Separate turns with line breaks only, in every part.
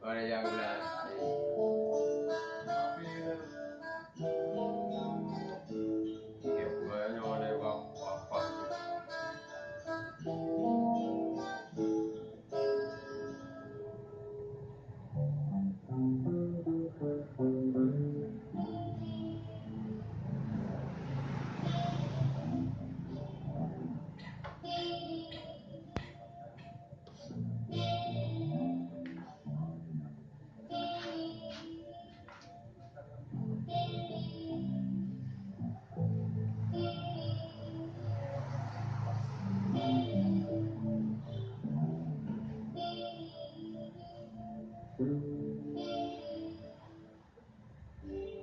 Ora yang belas. Ya bueno, ada apa?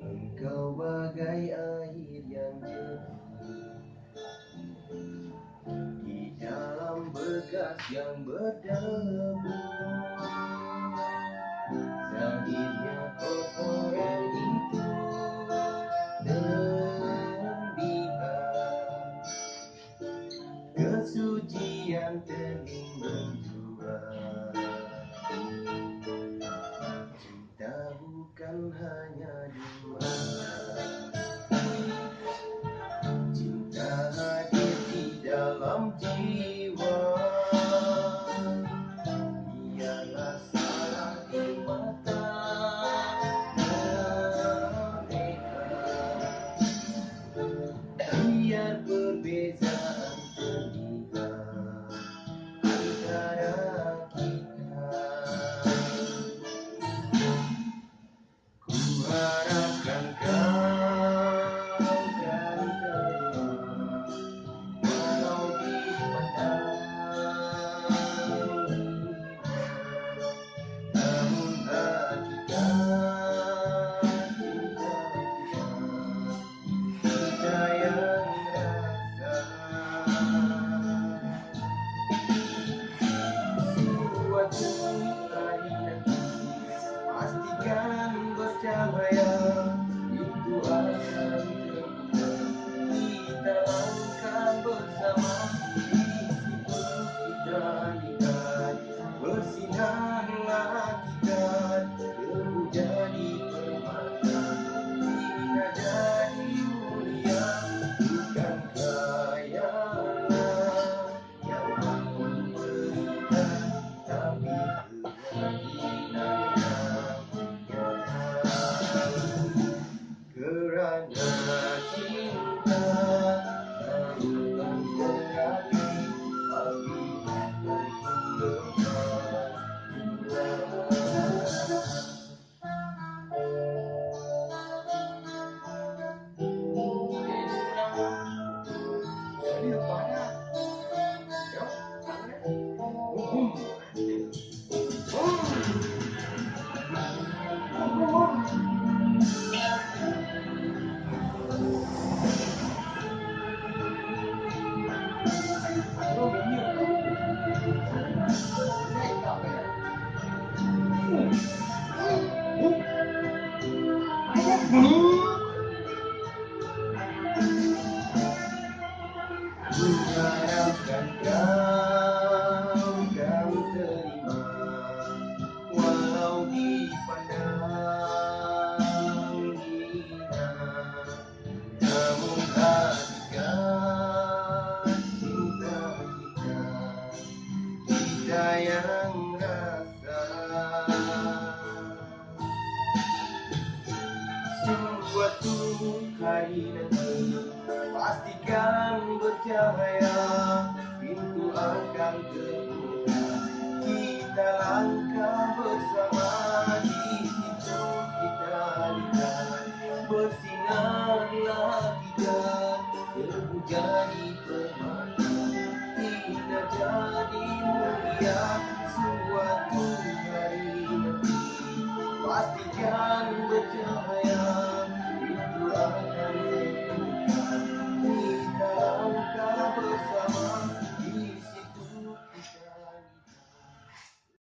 Engkau bagai air yang jernih di dalam bekas yang berdebu. Zahirnya kotoran itu terlihat, kesucian tening menjua. Cinta bukan hanya di mata, cinta hadir di dalam jiwa. Ialah salah di mata mereka, biar perbezaan terlihat antara kita. Ku harapkan kau kan terima, walau dipandang hina. Namun hakikat cinta kita yang rasa. Suatu hari nanti pastikan bercahaya, itu akan terbuka, kita langkah bersama. Di situ kita lihat bersinarlah kikat, debu jadi permata, hina jadi mulia. Bukan khayalan yang memberikan, tapi keyakinan yang nyata. Kerana cinta lautan berapi, pasti tentu lepas Kuharapkan kau kan terima, walau dipandang hina. Namun hakikat cinta kita yang rasa. Suatu hari nanti pastikan bercahaya, pintu akan terbuka, kita langkah bersama. Di situ kita lihat bersinarlah kikat, debu jadi permata, hina jadi mulia. Suatu hari nanti pastikan bercahaya, itu akan